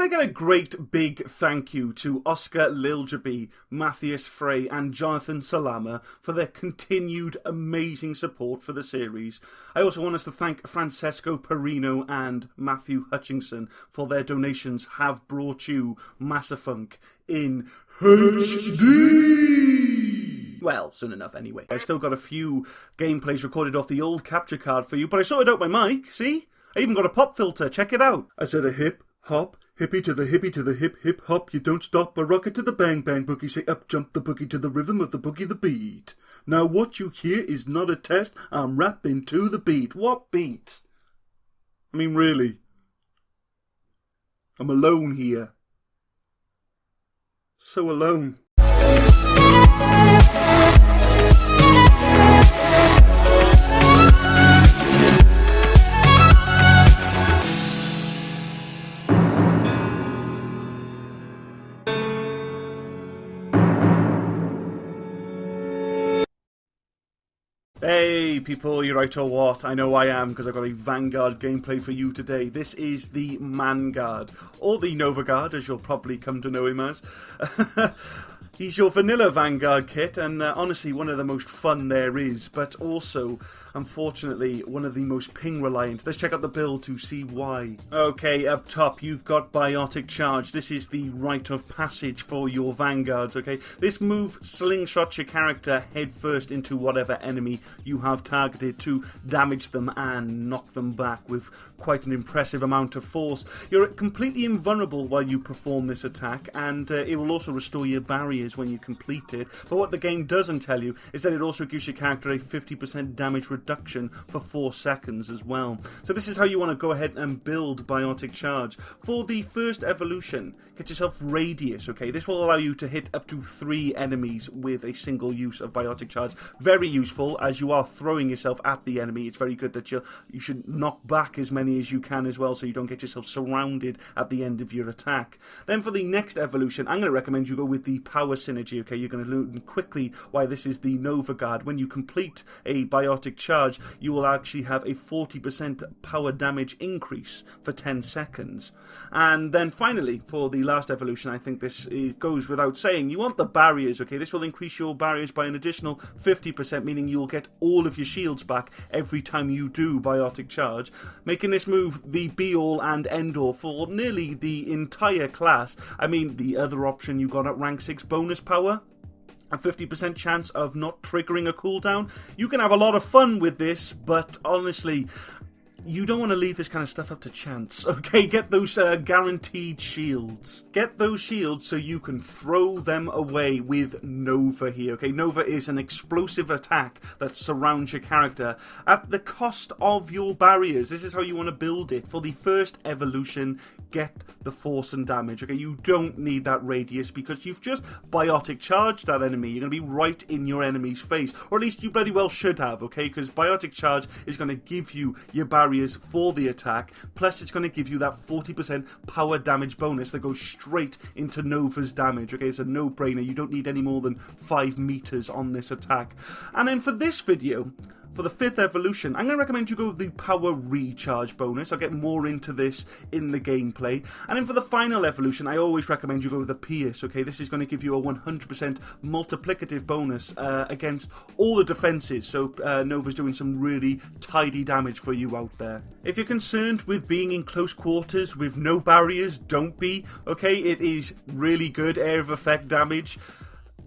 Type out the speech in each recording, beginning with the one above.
get a great big thank you to Oscar Liljaby, Matthias Frey and Jonathan Salama for their continued amazing support for the series. I also want us to thank Francesco Perino and Matthew Hutchinson for their donations have brought you Mass Effunk in HD. Well, soon enough anyway. I've still got a few gameplays recorded off the old capture card for you, but I sorted out my mic, see? I even got a pop filter, check it out. I said a hip, hop, hippie to the hip, hip hop, you don't stop, a rocket to the bang bang boogie, say up jump the boogie to the rhythm of the boogie the beat. Now what you hear is not a test, I'm rapping to the beat. What beat? I mean really. I'm alone here. So alone. Hey people, you right or what? I know I am, because I've got a Vanguard gameplay for you today. This is the Manguard, or the Novaguard, as you'll probably come to know him as. He's your vanilla Vanguard kit, and honestly one of the most fun there is, but also, unfortunately, one of the most ping reliant. Let's check out the build to see why. Okay, up top you've got Biotic Charge. This is the rite of passage for your Vanguards, okay? This move slingshots your character head first into whatever enemy you have targeted to damage them and knock them back with quite an impressive amount of force. You're completely invulnerable while you perform this attack, and it will also restore your barriers when you complete it. But what the game doesn't tell you is that it also gives your character a 50% damage reduction for 4 seconds as well. So this is how you want to go ahead and build Biotic Charge. For the first evolution, get yourself Radius, okay? This will allow you to hit up to 3 enemies with a single use of Biotic Charge. Very useful as you are throwing yourself at the enemy. It's very good that you should knock back as many as you can as well, so you don't get yourself surrounded at the end of your attack. Then for the next evolution, I'm going to recommend you go with the Power Synergy, okay? You're going to learn quickly why this is the Novaguard. When you complete a Biotic Charge, you will actually have a 40% power damage increase for 10 seconds. And then finally, for the last evolution, I think this goes without saying, you want the barriers, okay? This will increase your barriers by an additional 50%, meaning you'll get all of your shields back every time you do Biotic Charge, making this move the be-all and end-all for nearly the entire class. I mean, the other option you got at rank 6, bonus power, a 50% chance of not triggering a cooldown. You can have a lot of fun with this, but honestly, you don't want to leave this kind of stuff up to chance, okay? Get those guaranteed shields. Get those shields so you can throw them away with Nova here, okay? Nova is an explosive attack that surrounds your character at the cost of your barriers. This is how you want to build it. For the first evolution, get the force and damage, okay? You don't need that radius because you've just Biotic Charged that enemy. You're going to be right in your enemy's face, or at least you bloody well should have, okay? Because Biotic Charge is going to give you your barriers for the attack, plus it's going to give you that 40% power damage bonus that goes straight into Nova's damage, okay? It's a no-brainer. You don't need any more than 5 meters on this attack. And then for this video, for the 5th evolution, I'm going to recommend you go with the Power Recharge bonus. I'll get more into this in the gameplay. And then for the final evolution, I always recommend you go with the Pierce, okay? This is going to give you a 100% multiplicative bonus against all the defenses. So Nova's doing some really tidy damage for you out there. If you're concerned with being in close quarters with no barriers, don't be, okay? It is really good area of effect damage.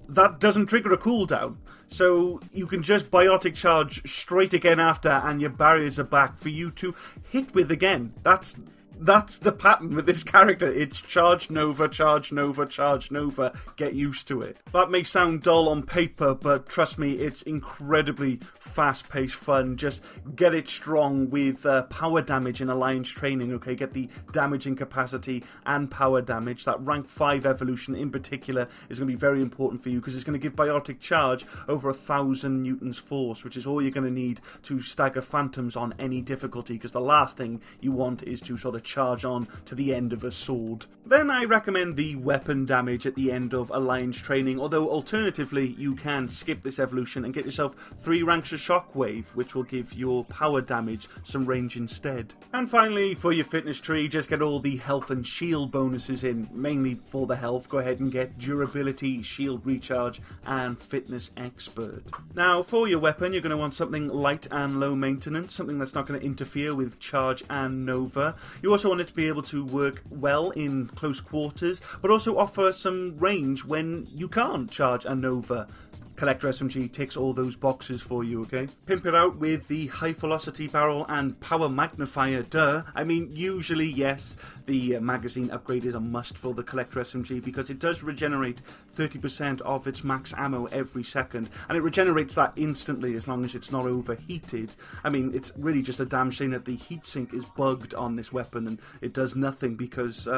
That doesn't trigger a cooldown, so you can just Biotic Charge straight again after, and your barriers are back for you to hit with again. That's the pattern with this character. It's charge Nova, charge Nova, charge Nova. Get used to it. That may sound dull on paper, but trust me, it's incredibly fast-paced fun. Just get it strong with power damage in Alliance training, okay? Get the damaging capacity and power damage. That rank 5 evolution in particular is going to be very important for you because it's going to give Biotic Charge over 1,000 newtons force, which is all you're going to need to stagger phantoms on any difficulty, because the last thing you want is to sort of charge on to the end of a sword. Then I recommend the weapon damage at the end of Alliance training, although alternatively you can skip this evolution and get yourself 3 ranks of Shockwave, which will give your power damage some range instead. And finally, for your fitness tree, just get all the health and shield bonuses in. Mainly for the health, go ahead and get durability, shield recharge, and fitness expert. Now for your weapon, you're going to want something light and low maintenance, something that's not going to interfere with charge and Nova. You also want it to be able to work well in close quarters, but also offer some range when you can't charge and Nova. Collector SMG ticks all those boxes for you, okay? Pimp it out with the high velocity barrel and power magnifier, duh. I mean, usually, yes, the magazine upgrade is a must for the Collector SMG because it does regenerate 30% of its max ammo every second, and it regenerates that instantly as long as it's not overheated. I mean, it's really just a damn shame that the heatsink is bugged on this weapon and it does nothing because,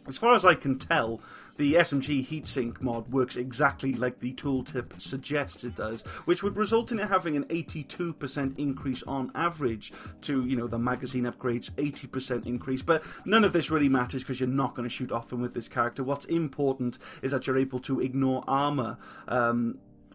as far as I can tell, the SMG heatsink mod works exactly like the tooltip suggests it does, which would result in it having an 82% increase on average to, you know, the magazine upgrade's 80% increase. But none of this really matters because you're not going to shoot often with this character. What's important is that you're able to ignore armor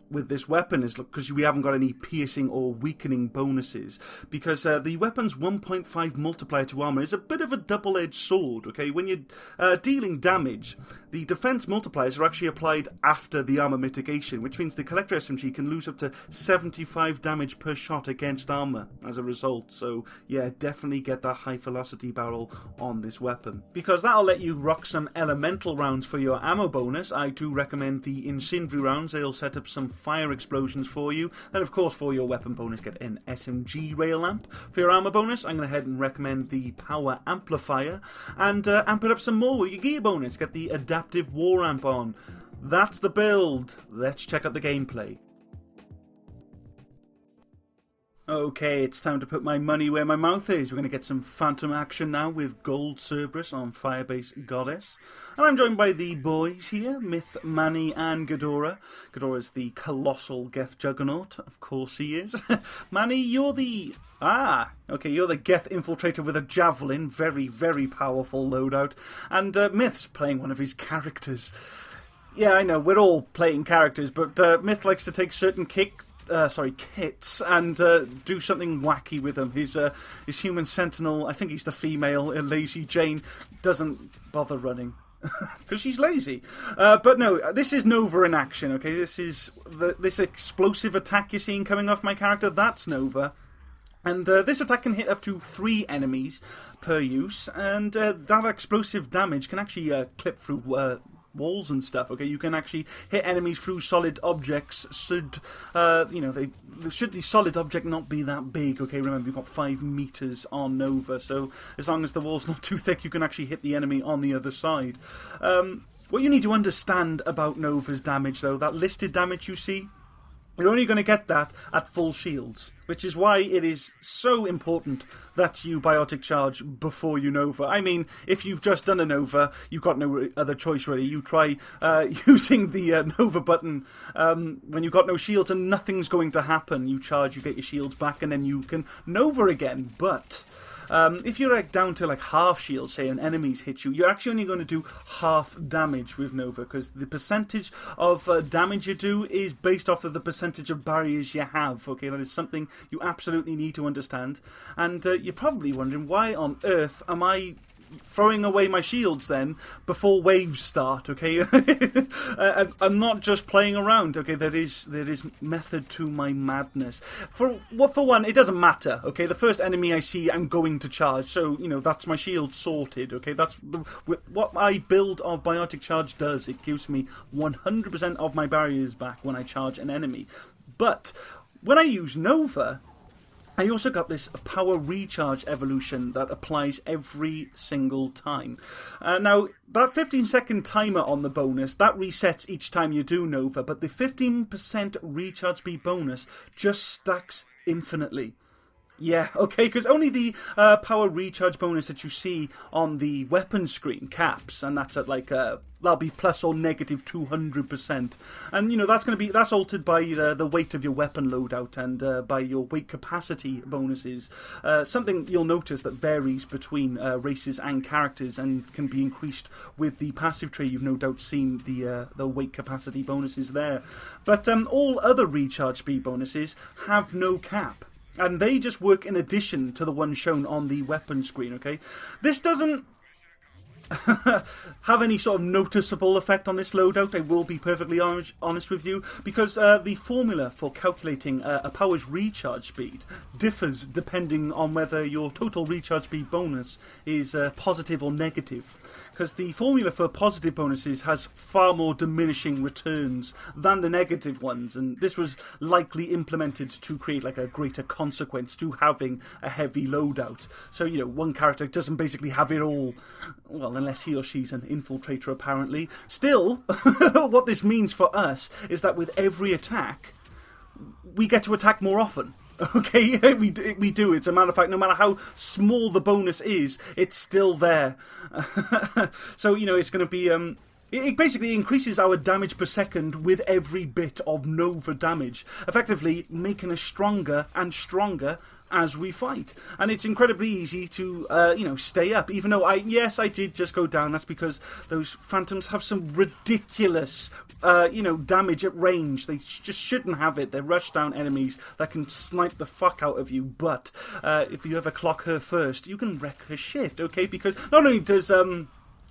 with this weapon, is because we haven't got any piercing or weakening bonuses, because the weapon's 1.5 multiplier to armor is a bit of a double-edged sword, okay? When you're dealing damage, the defense multipliers are actually applied after the armor mitigation, which means the Collector SMG can lose up to 75 damage per shot against armor as a result. So yeah, definitely get that high velocity barrel on this weapon, because that'll let you rock some elemental rounds for your ammo bonus. I do recommend the incendiary rounds. They'll set up some fire explosions for you. Then of course for your weapon bonus, get an SMG rail amp. For your armor bonus, I'm going to head and recommend the power amplifier, and amp it up some more with your gear bonus. Get the adaptive war amp on. That's the build. Let's check out the gameplay. Okay, it's time to put my money where my mouth is. We're going to get some phantom action now with Gold Cerberus on Firebase Goddess. And I'm joined by the boys here, Myth, Manny and Ghidorah. Ghidorah's the colossal Geth Juggernaut. Of course he is. Manny, you're the... you're the Geth Infiltrator with a javelin. Very, very powerful loadout. And Myth's playing one of his characters. Yeah, I know, we're all playing characters, but Myth likes to take certain kits and do something wacky with them. His human sentinel, I think he's the female, Lazy Jane, doesn't bother running because she's lazy. But no, this is Nova in action, okay? This is this explosive attack you're seeing coming off my character, that's Nova. And this attack can hit up to 3 enemies per use, and that explosive damage can actually clip through walls and stuff, okay? You can actually hit enemies through solid objects. Should the solid object not be that big, okay? Remember, you've got 5 meters on Nova, so as long as the wall's not too thick, you can actually hit the enemy on the other side. What you need to understand about Nova's damage, though, that listed damage you see, you're only going to get that at full shields, which is why it is so important that you biotic charge before you Nova. I mean, if you've just done a Nova, you've got no other choice really. You try using the Nova button when you've got no shields and nothing's going to happen. You charge, you get your shields back, and then you can Nova again. But if you're down to half shield, say, and enemies hit you, you're actually only going to do half damage with Nova, because the percentage of damage you do is based off of the percentage of barriers you have, okay? That is something you absolutely need to understand. And you're probably wondering, why on earth am I throwing away my shields then before waves start, okay? I'm not just playing around, okay? There is method to my madness. For one, it doesn't matter, okay? The first enemy I see, I'm going to charge, so that's my shield sorted, okay? That's what my build of biotic charge does. It gives me 100% of my barriers back when I charge an enemy. But when I use Nova, I also got this power recharge evolution that applies every single time. Now, that 15-second timer on the bonus, that resets each time you do Nova, but the 15% recharge speed bonus just stacks infinitely. Yeah, okay, because only the power recharge bonus that you see on the weapon screen caps, and that's at like that'll be plus or negative 200%, and you know that's altered by the weight of your weapon loadout and by your weight capacity bonuses. Something you'll notice that varies between races and characters and can be increased with the passive tray. You've no doubt seen the weight capacity bonuses there, but all other recharge speed bonuses have no cap. And they just work in addition to the one shown on the weapon screen, okay? This doesn't have any sort of noticeable effect on this loadout, I will be perfectly honest with you, because the formula for calculating a power's recharge speed differs depending on whether your total recharge speed bonus is positive or negative. Because the formula for positive bonuses has far more diminishing returns than the negative ones, and this was likely implemented to create like a greater consequence to having a heavy loadout. So, you know, one character doesn't basically have it all, well, unless he or she's an infiltrator apparently. Still, what this means for us is that with every attack, we get to attack more often. Okay, we do. It's a matter of fact, no matter how small the bonus is, it's still there. So, you know, it's going to be... It basically increases our damage per second with every bit of Nova damage, effectively making us stronger and stronger as we fight. And it's incredibly easy to, you know, stay up, even though I did just go down. That's because those phantoms have some ridiculous, you know, damage at range. They just shouldn't have it. They're rush down enemies that can snipe the fuck out of you, but if you ever clock her first, you can wreck her shit, okay? Because not only does...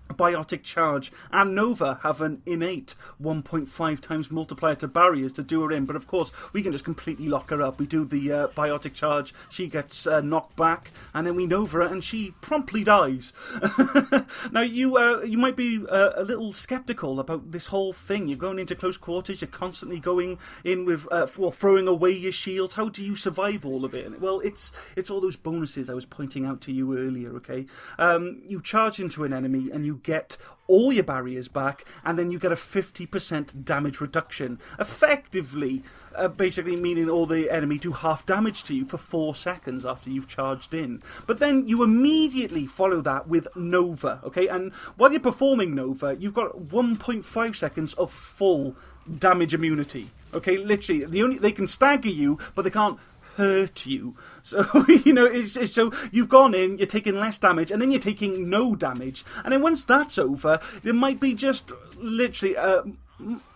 Biotic Charge and Nova have an innate 1.5 times multiplier to barriers to do her in, but of course we can just completely lock her up. We do the Biotic Charge, she gets knocked back, and then we Nova her and she promptly dies. Now you might be a little skeptical about this whole thing. You're going into close quarters, you're constantly going in with throwing away your shields. How do you survive all of it? Well, it's all those bonuses I was pointing out to you earlier, okay? You charge into an enemy and you get all your barriers back, and then you get a 50% damage reduction, effectively basically meaning all the enemy do half damage to you for 4 seconds after you've charged in. But then you immediately follow that with Nova, okay? And while you're performing Nova, you've got 1.5 seconds of full damage immunity, okay? Literally, they can stagger you, but they can't hurt you. So, you know, so you've gone in, you're taking less damage, and then you're taking no damage. And then once that's over, there might be just literally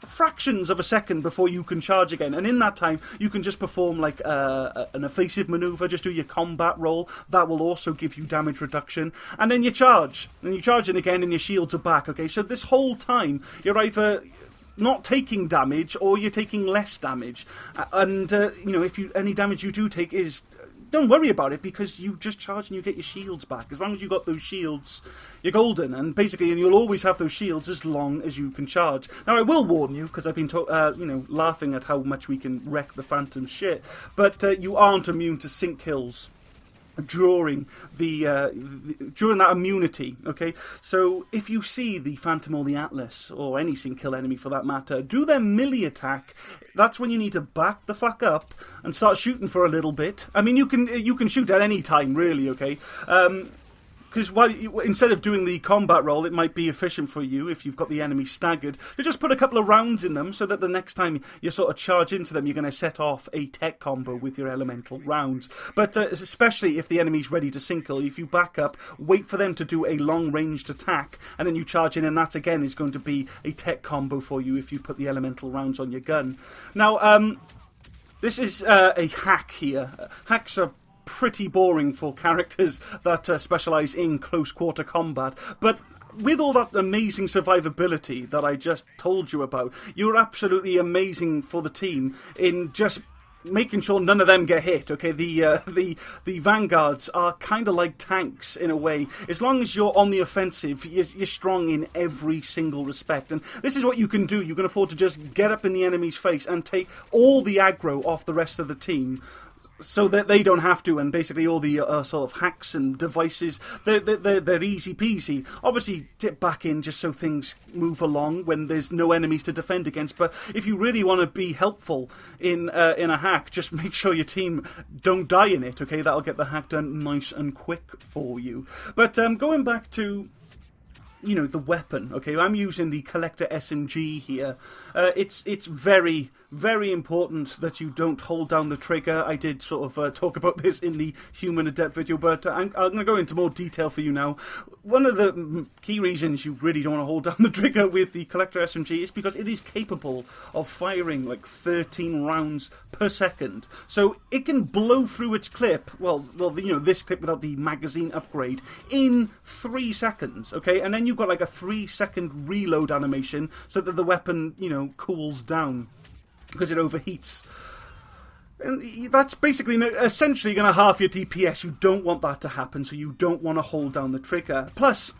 fractions of a second before you can charge again. And in that time, you can just perform like an evasive maneuver, just do your combat roll. That will also give you damage reduction. And then you charge. And you charge in again, and your shields are back, okay? So this whole time, you're either not taking damage or you're taking less damage, and you know, if any damage you do take is, don't worry about it, because you just charge and you get your shields back. As long as you got those shields, you're golden, and basically, and you'll always have those shields as long as you can charge. Now, I will warn you, because I've been you know, laughing at how much we can wreck the Phantom shit, but you aren't immune to sync kills during during that immunity, okay? So if you see the Phantom or the Atlas, or any sync kill enemy for that matter, do their melee attack, that's when you need to back the fuck up and start shooting for a little bit. I mean, you can shoot at any time, really, okay? Because instead of doing the combat roll, it might be efficient for you, if you've got the enemy staggered, to just put a couple of rounds in them, so that the next time you sort of charge into them, you're going to set off a tech combo with your elemental rounds. But especially if the enemy's ready to sync-kill, if you back up, wait for them to do a long-ranged attack, and then you charge in, and that again is going to be a tech combo for you if you put the elemental rounds on your gun. Now, this is a hack here. Hacks are pretty boring for characters that specialise in close quarter combat, but with all that amazing survivability that I just told you about, you're absolutely amazing for the team in just making sure none of them get hit, okay? The Vanguards are kind of like tanks in a way. As long as you're on the offensive, you're strong in every single respect. And this is what you can do. You can afford to just get up in the enemy's face and take all the aggro off the rest of the team, so that they don't have to, and basically all the sort of hacks and devices, they're easy peasy. Obviously, dip back in just so things move along when there's no enemies to defend against. But if you really want to be helpful in a hack, just make sure your team don't die in it. Okay, that'll get the hack done nice and quick for you. But going back to, you know, the weapon. Okay, I'm using the Collector SMG here. It's very, very important that you don't hold down the trigger. I did sort of talk about this in the Human Adept video, but I'm going to go into more detail for you now. One of the key reasons you really don't want to hold down the trigger with the Collector SMG is because it is capable of firing like 13 rounds per second. So it can blow through its clip, well, you know, this clip without the magazine upgrade, in 3 seconds, okay? And then you've got like a 3-second reload animation so that the weapon, you know, cools down because it overheats. And that's basically, essentially going to halve your DPS. You don't want that to happen, so you don't want to hold down the trigger. Plus,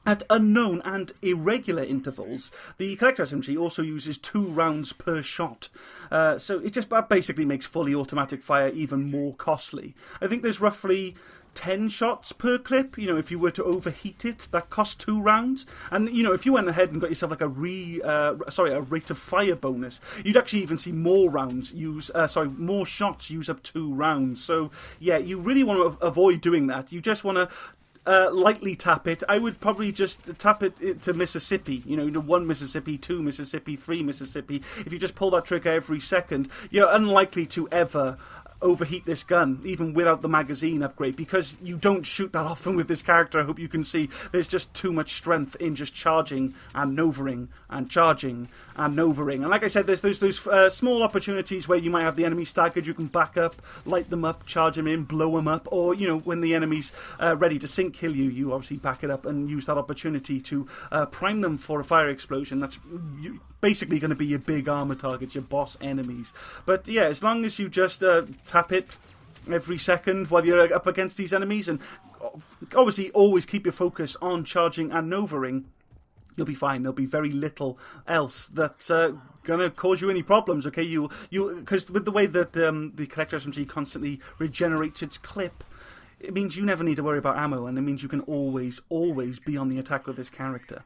at unknown and irregular intervals, the Collector SMG also uses 2 rounds per shot. So it just basically makes fully automatic fire even more costly. I think there's roughly 10 shots per clip. You know, if you were to overheat it, that costs 2 rounds. And, you know, if you went ahead and got yourself like a rate of fire bonus, you'd actually even see more rounds more shots use up 2 rounds. So, yeah, you really want to avoid doing that. You just want to lightly tap it. I would probably just tap it to Mississippi. You know, 1 Mississippi, 2 Mississippi, 3 Mississippi. If you just pull that trigger every second, you're unlikely to ever overheat this gun, even without the magazine upgrade, because you don't shoot that often with this character. I hope you can see there's just too much strength in just charging and novering and charging and novering. And like I said, there's those small opportunities where you might have the enemy staggered, you can back up, light them up, charge them in, blow them up, or, you know, when the enemy's ready to sync kill you, you obviously back it up and use that opportunity to prime them for a fire explosion. That's basically going to be your big armor targets, your boss enemies. But yeah, as long as you just tap it every second while you're up against these enemies, and obviously always keep your focus on charging and novering, you'll be fine. There'll be very little else that's gonna cause you any problems. Okay, because with the way that the Collector SMG constantly regenerates its clip, it means you never need to worry about ammo, and it means you can always be on the attack with this character.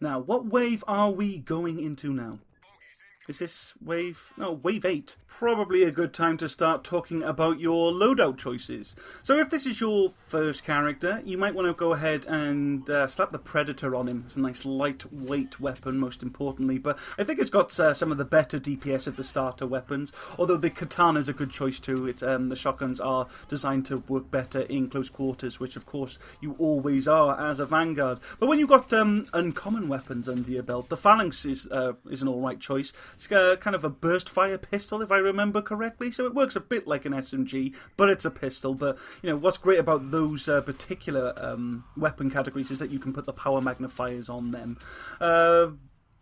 Now, what wave are we going into now? Is this wave? No, wave 8. Probably a good time to start talking about your loadout choices. So if this is your first character, you might want to go ahead and slap the Predator on him. It's a nice lightweight weapon, most importantly, but I think it's got some of the better DPS of the starter weapons, although the Katana is a good choice too. The shotguns are designed to work better in close quarters, which of course you always are as a Vanguard. But when you've got uncommon weapons under your belt, the Phalanx is an alright choice. It's kind of a burst fire pistol, if I remember correctly, so it works a bit like an SMG, but it's a pistol. But, you know, what's great about those particular weapon categories is that you can put the power magnifiers on them.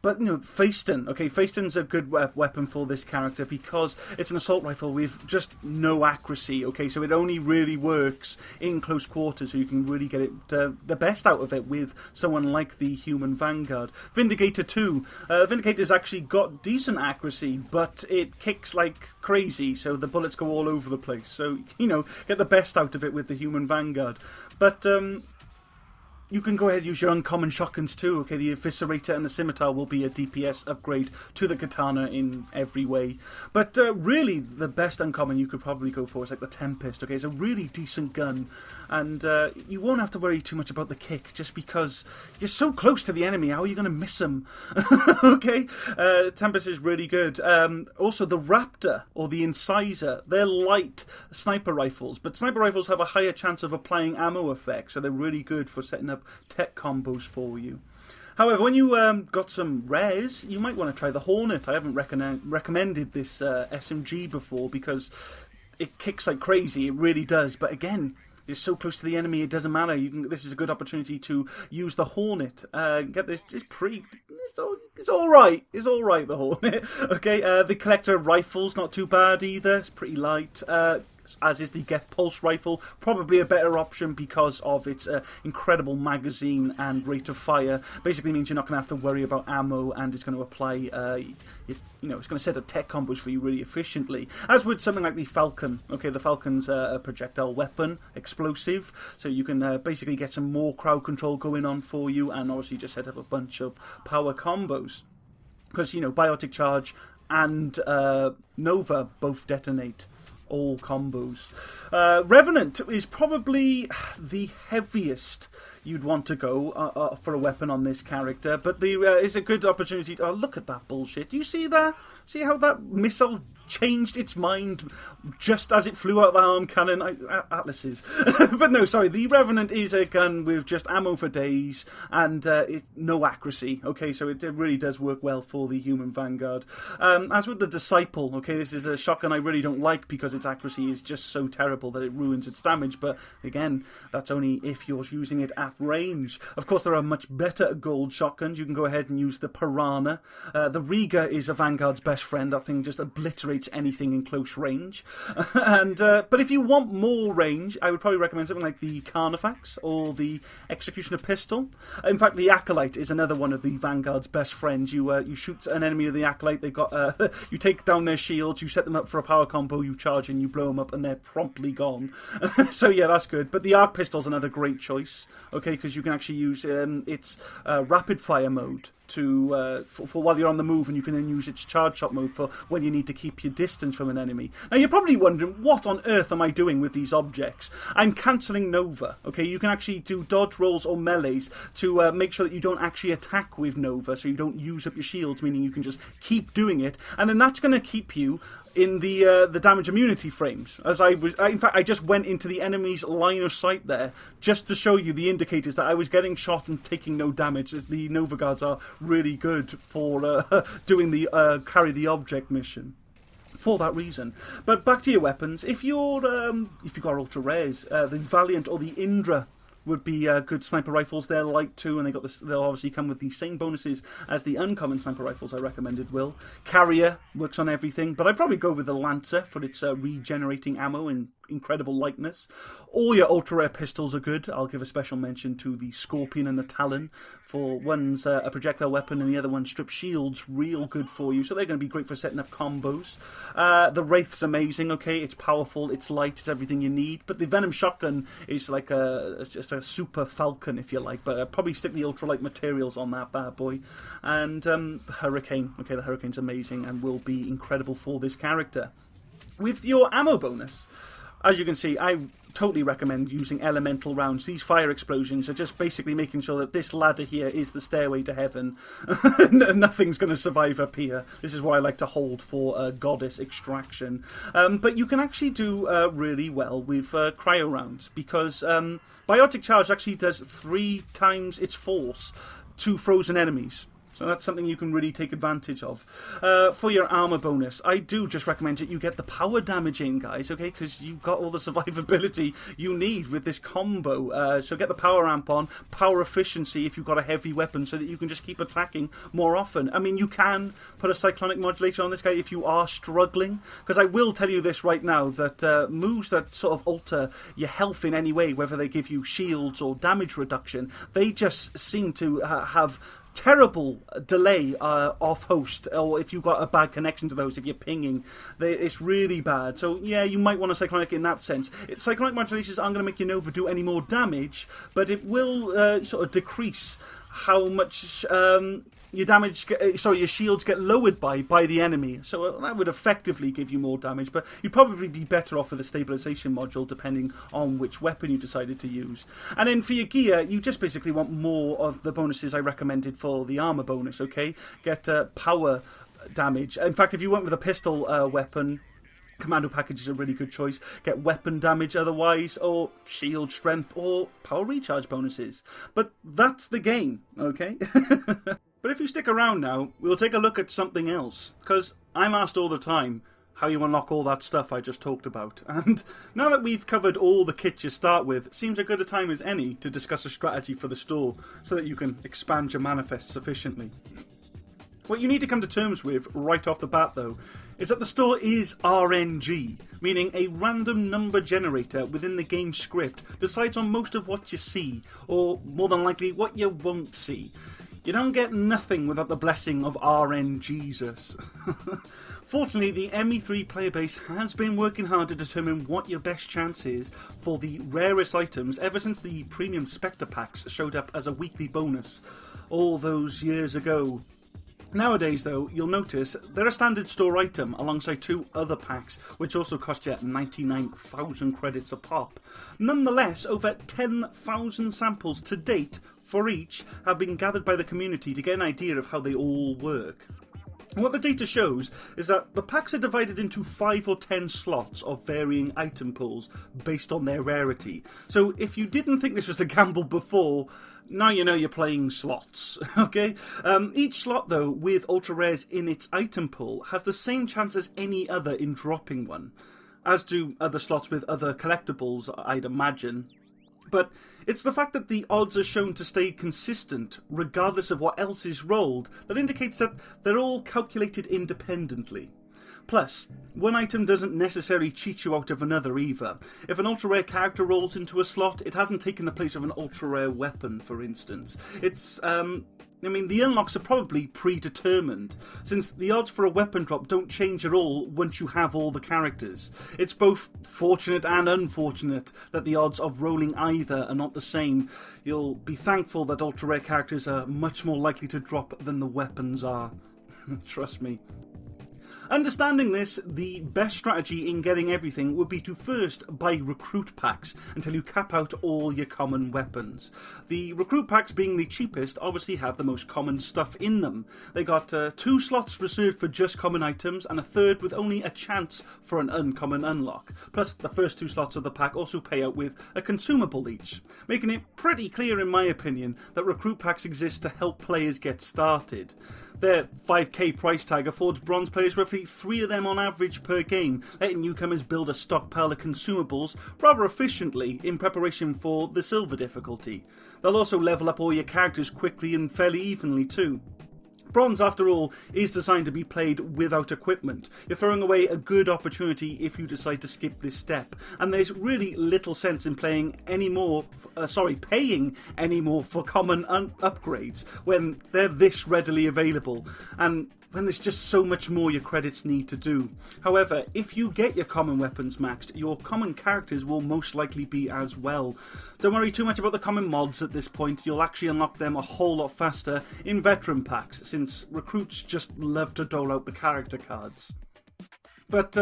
But, you know, Faceton. Okay, Faceton's a good weapon for this character because it's an assault rifle with just no accuracy. Okay, so it only really works in close quarters, so you can really get it the best out of it with someone like the human Vanguard. Vindicator 2. Vindicator's actually got decent accuracy, but it kicks like crazy, so the bullets go all over the place. So, you know, get the best out of it with the human Vanguard. But, you can go ahead and use your uncommon shotguns too. Okay, the Eviscerator and the Scimitar will be a DPS upgrade to the Katana in every way. But really, the best uncommon you could probably go for is like the Tempest. Okay, it's a really decent gun, and you won't have to worry too much about the kick, just because you're so close to the enemy. How are you going to miss them? Okay, Tempest is really good. Also, the Raptor or the Incisor, they're light sniper rifles, but sniper rifles have a higher chance of applying ammo effects, so they're really good for setting up tech combos for you. However, when you got some rares, you might want to try the Hornet. I haven't recommended this SMG before because it kicks like crazy. It really does. But again, it's so close to the enemy, it doesn't matter. This is a good opportunity to use the Hornet. Get this. It's all right. It's all right. The Hornet. Okay. The Collector rifle's not too bad either. It's pretty light. as is the Geth Pulse Rifle. Probably a better option because of its incredible magazine and rate of fire. Basically means you're not going to have to worry about ammo, and it's going to apply, it's going to set up tech combos for you really efficiently. As with something like the Falcon. Okay, the Falcon's a projectile weapon, explosive, so you can basically get some more crowd control going on for you, and obviously just set up a bunch of power combos. Because, Biotic Charge and Nova both detonate all combos. Revenant is probably the heaviest you'd want to go for a weapon on this character, but it's a good opportunity to... Oh, look at that bullshit. Do you see that? See how that missile changed its mind just as it flew out of the arm cannon? Atlases. But no, sorry, the Revenant is a gun with just ammo for days and no accuracy. Okay, so it really does work well for the human Vanguard. As with the Disciple, okay, this is a shotgun I really don't like because its accuracy is just so terrible that it ruins its damage, but again, that's only if you're using it at range. Of course, there are much better gold shotguns. You can go ahead and use the Piranha. The Riga is a Vanguard's best friend. That thing just obliterates anything in close range. But if you want more range, I would probably recommend something like the Carnifex or the Executioner Pistol. In fact, the Acolyte is another one of the Vanguard's best friends. You shoot an enemy with the Acolyte, they've got you take down their shields, you set them up for a power combo, you charge and you blow them up, and they're promptly gone. So yeah, that's good. But the Arc Pistol's another great choice, okay, because you can actually use its rapid fire mode for while you're on the move, and you can then use its charge shot mode for when you need to keep your distance from an enemy. Now you're probably wondering, what on earth am I doing with these objects? I'm cancelling Nova. Okay, you can actually do dodge rolls or melees to make sure that you don't actually attack with Nova, so you don't use up your shields, meaning you can just keep doing it, and then that's going to keep you in the damage immunity frames. In fact, I just went into the enemy's line of sight there just to show you the indicators that I was getting shot and taking no damage. The Novaguards are really good for doing the carry the object mission for that reason. But back to your weapons. If you've got ultra rares, the Valiant or the Indra would be good sniper rifles. They're light too, and they'll obviously come with the same bonuses as the uncommon sniper rifles I recommended will. Carrier works on everything, but I'd probably go with the Lancer for its regenerating ammo and incredible lightness. All your ultra rare pistols are good. I'll give a special mention to the Scorpion and the Talon. For one's a projectile weapon and the other one strips shields, real good for you. So they're going to be great for setting up combos. The Wraith's amazing, okay? It's powerful, it's light, it's everything you need. But the Venom Shotgun is like just a super Falcon, if you like. But I'd probably stick the ultralight materials on that bad boy. And the Hurricane. Okay, the Hurricane's amazing and will be incredible for this character. With your ammo bonus, as you can see, I totally recommend using elemental rounds. These fire explosions are just basically making sure that this ladder here is the stairway to heaven. Nothing's going to survive up here. This is what I like to hold for goddess extraction. But you can actually do really well with cryo rounds, because Biotic Charge actually does 3 times its force to frozen enemies. So that's something you can really take advantage of. For your armor bonus, I do just recommend that you get the power damage in, guys, okay? Because you've got all the survivability you need with this combo. So get the power amp on, power efficiency if you've got a heavy weapon, so that you can just keep attacking more often. I mean, you can put a cyclonic modulator on this guy if you are struggling, because I will tell you this right now, that moves that sort of alter your health in any way, whether they give you shields or damage reduction, they just seem to have terrible delay off host, or if you've got a bad connection to those, if you're pinging, it's really bad. So yeah, you might want a cyclonic in that sense. Cyclonic modulations aren't going to make your Nova do any more damage, but it will sort of decrease how much your damage, your shields get lowered by the enemy. So that would effectively give you more damage, but you'd probably be better off with a stabilization module depending on which weapon you decided to use. And then for your gear, you just basically want more of the bonuses I recommended for the armor bonus, okay? Get power damage. In fact, if you went with a pistol weapon, Commando package is a really good choice. Get weapon damage otherwise, or shield strength, or power recharge bonuses. But that's the game, okay? But if you stick around now, we'll take a look at something else. Because I'm asked all the time how you unlock all that stuff I just talked about. And now that we've covered all the kits you start with, seems as good a time as any to discuss a strategy for the store, so that you can expand your manifest sufficiently. What you need to come to terms with right off the bat, though, is that the store is RNG, meaning a random number generator within the game script decides on most of what you see, or more than likely what you won't see. You don't get nothing without the blessing of RNGesus. Fortunately, the ME3 player base has been working hard to determine what your best chance is for the rarest items ever since the premium Spectre packs showed up as a weekly bonus all those years ago. Nowadays, though, you'll notice they're a standard store item alongside 2 other packs, which also cost you 99,000 credits a pop. Nonetheless, over 10,000 samples to date for each have been gathered by the community to get an idea of how they all work. And what the data shows is that the packs are divided into 5 or 10 slots of varying item pools based on their rarity. So if you didn't think this was a gamble before, now you know you're playing slots, okay? Each slot, though, with ultra rares in its item pool has the same chance as any other in dropping one, as do other slots with other collectibles, I'd imagine. But it's the fact that the odds are shown to stay consistent regardless of what else is rolled that indicates that they're all calculated independently. Plus, one item doesn't necessarily cheat you out of another either. If an ultra rare character rolls into a slot, it hasn't taken the place of an ultra rare weapon, for instance. The unlocks are probably predetermined, since the odds for a weapon drop don't change at all once you have all the characters. It's both fortunate and unfortunate that the odds of rolling either are not the same. You'll be thankful that ultra rare characters are much more likely to drop than the weapons are. Trust me. Understanding this, the best strategy in getting everything would be to first buy recruit packs until you cap out all your common weapons. The recruit packs, being the cheapest, obviously have the most common stuff in them. They got 2 slots reserved for just common items and a third with only a chance for an uncommon unlock. Plus, the first 2 slots of the pack also pay out with a consumable each, making it pretty clear, in my opinion, that recruit packs exist to help players get started. Their 5k price tag affords bronze players roughly 3 of them on average per game, letting newcomers build a stockpile of consumables rather efficiently in preparation for the silver difficulty. They'll also level up all your characters quickly and fairly evenly too. Bronze, after all, is designed to be played without equipment. You're throwing away a good opportunity if you decide to skip this step, and there's really little sense in paying any more for common upgrades when they're this readily available, and when there's just so much more your credits need to do. However, if you get your common weapons maxed, your common characters will most likely be as well. Don't worry too much about the common mods at this point, you'll actually unlock them a whole lot faster in veteran packs, since recruits just love to dole out the character cards. But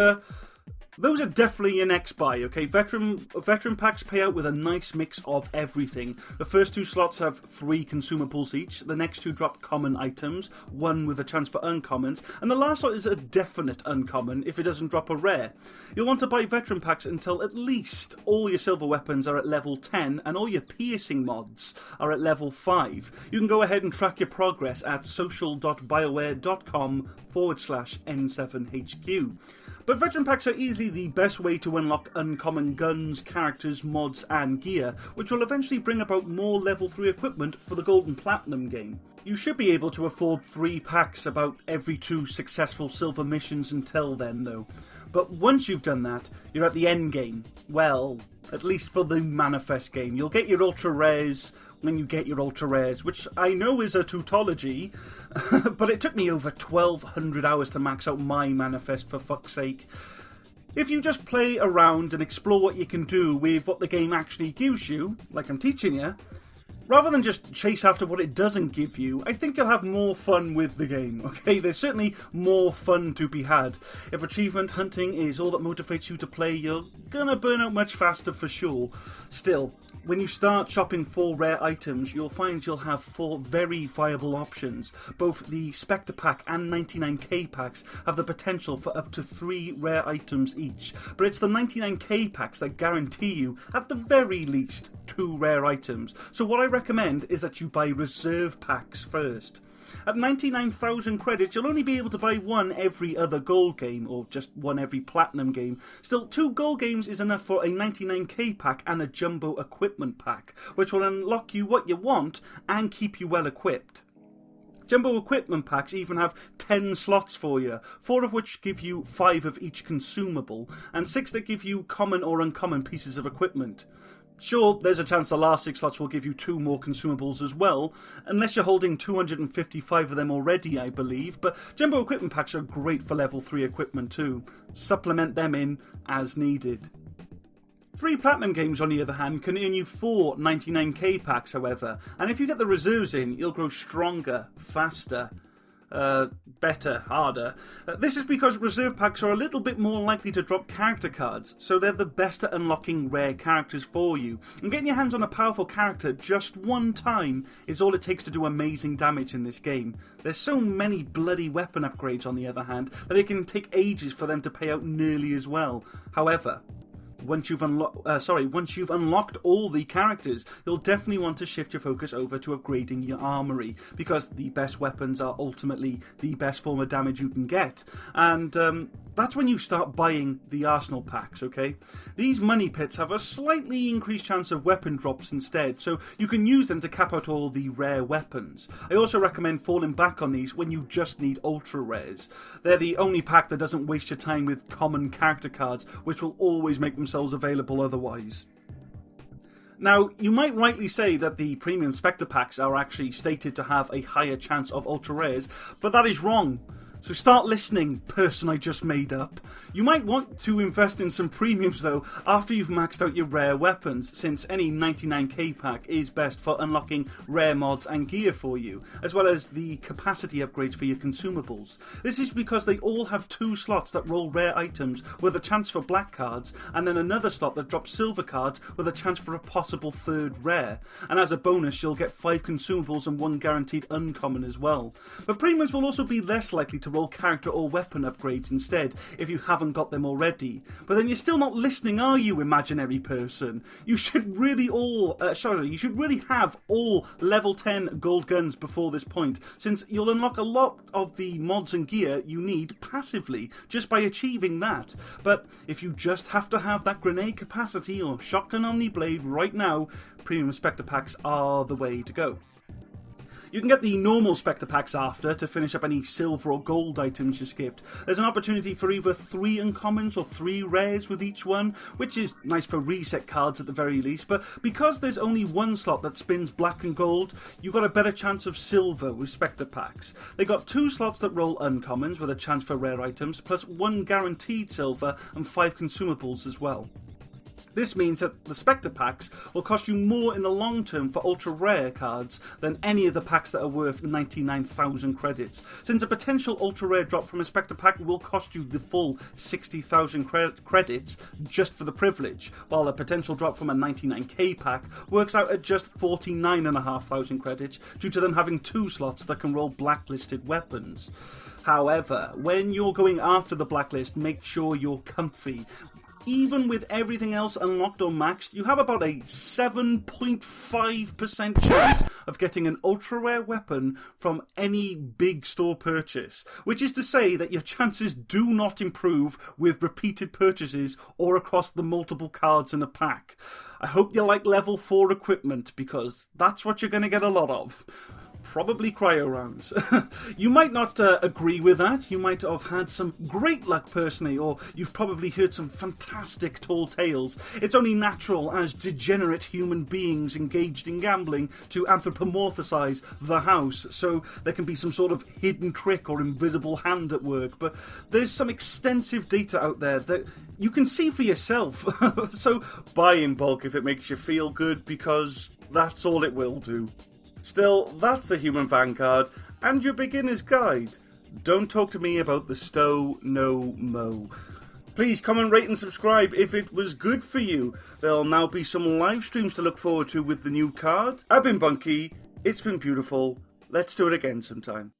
those are definitely your next buy, okay? Veteran packs pay out with a nice mix of everything. The first 2 slots have 3 consumables each, the next 2 drop common items, 1 with a chance for uncommons, and the last slot is a definite uncommon if it doesn't drop a rare. You'll want to buy veteran packs until at least all your silver weapons are at level 10 and all your piercing mods are at level 5. You can go ahead and track your progress at social.bioware.com/N7HQ. But veteran packs are easily the best way to unlock uncommon guns, characters, mods and gear, which will eventually bring about more level 3 equipment for the Gold and Platinum game. You should be able to afford 3 packs about every 2 successful silver missions until then though. But once you've done that, you're at the end game. Well, at least for the Manifest game. You'll get your ultra rares when you get your ultra rares, which I know is a tautology, but it took me over 1,200 hours to max out my Manifest, for fuck's sake. If you just play around and explore what you can do with what the game actually gives you, like I'm teaching you, rather than just chase after what it doesn't give you, I think you'll have more fun with the game, okay? There's certainly more fun to be had. If achievement hunting is all that motivates you to play, you're gonna burn out much faster for sure. Still, when you start shopping for rare items, you'll find you'll have 4 very viable options. Both the Spectre pack and 99k packs have the potential for up to 3 rare items each, but it's the 99k packs that guarantee you, at the very least, 2 rare items. So what I recommend is that you buy reserve packs first. At 99,000 credits, you'll only be able to buy 1 every other gold game, or just 1 every platinum game. Still, 2 gold games is enough for a 99k pack and a jumbo equipment pack, which will unlock you what you want and keep you well equipped. Jumbo equipment packs even have 10 slots for you, 4 of which give you 5 of each consumable, and 6 that give you common or uncommon pieces of equipment. Sure, there's a chance the last 6 slots will give you 2 more consumables as well, unless you're holding 255 of them already, I believe, but Jumbo equipment packs are great for level 3 equipment too. Supplement them in as needed. 3 Platinum games, on the other hand, can earn you 4 99k packs, however, and if you get the reserves in, you'll grow stronger, faster, better, harder. This is because reserve packs are a little bit more likely to drop character cards, so they're the best at unlocking rare characters for you. And getting your hands on a powerful character just one time is all it takes to do amazing damage in this game. There's so many bloody weapon upgrades, on the other hand, that it can take ages for them to pay out nearly as well. However, once you've unlocked all the characters, you'll definitely want to shift your focus over to upgrading your armory, because the best weapons are ultimately the best form of damage you can get. And that's when you start buying the arsenal packs, okay? These money pits have a slightly increased chance of weapon drops instead, so you can use them to cap out all the rare weapons. I also recommend falling back on these when you just need ultra rares. They're the only pack that doesn't waste your time with common character cards, which will always make themselves available otherwise. Now, you might rightly say that the premium Spectre packs are actually stated to have a higher chance of ultra rares, but that is wrong. So start listening, person I just made up. You might want to invest in some premiums though after you've maxed out your rare weapons, since any 99k pack is best for unlocking rare mods and gear for you, as well as the capacity upgrades for your consumables. This is because they all have 2 slots that roll rare items with a chance for black cards, and then another slot that drops silver cards with a chance for a possible 3rd rare. And as a bonus, you'll get 5 consumables and 1 guaranteed uncommon as well. But premiums will also be less likely to roll character or weapon upgrades instead if you haven't got them already. But then you're still not listening, are you, imaginary person? You should really have all level 10 gold guns before this point, since you'll unlock a lot of the mods and gear you need passively just by achieving that. But if you just have to have that grenade capacity or shotgun omni blade right now, premium Spectre packs are the way to go. You can get the normal Spectre packs after to finish up any silver or gold items you skipped. There's an opportunity for either 3 uncommons or 3 rares with each one, which is nice for reset cards at the very least, but because there's only 1 slot that spins black and gold, you've got a better chance of silver with Spectre packs. They got 2 slots that roll uncommons with a chance for rare items, plus 1 guaranteed silver and 5 consumables as well. This means that the Spectre packs will cost you more in the long term for ultra rare cards than any of the packs that are worth 99,000 credits, since a potential ultra rare drop from a Spectre pack will cost you the full 60,000 credits just for the privilege, while a potential drop from a 99k pack works out at just 49,500 credits due to them having 2 slots that can roll blacklisted weapons. However, when you're going after the blacklist, make sure you're comfy. Even with everything else unlocked or maxed, you have about a 7.5% chance of getting an ultra rare weapon from any big store purchase, which is to say that your chances do not improve with repeated purchases or across the multiple cards in a pack. I hope you like level 4 equipment, because that's what you're going to get a lot of. Probably cryo rounds. You might not agree with that. You might have had some great luck personally, or you've probably heard some fantastic tall tales. It's only natural as degenerate human beings engaged in gambling to anthropomorphisize the house, so there can be some sort of hidden trick or invisible hand at work. But there's some extensive data out there that you can see for yourself. So buy in bulk if it makes you feel good, because that's all it will do. Still, that's the Human Vanguard, and your beginner's guide. Don't talk to me about the Stow No Mo. Please comment, rate and subscribe if it was good for you. There'll now be some live streams to look forward to with the new card. I've been Bwnci, it's been beautiful, let's do it again sometime.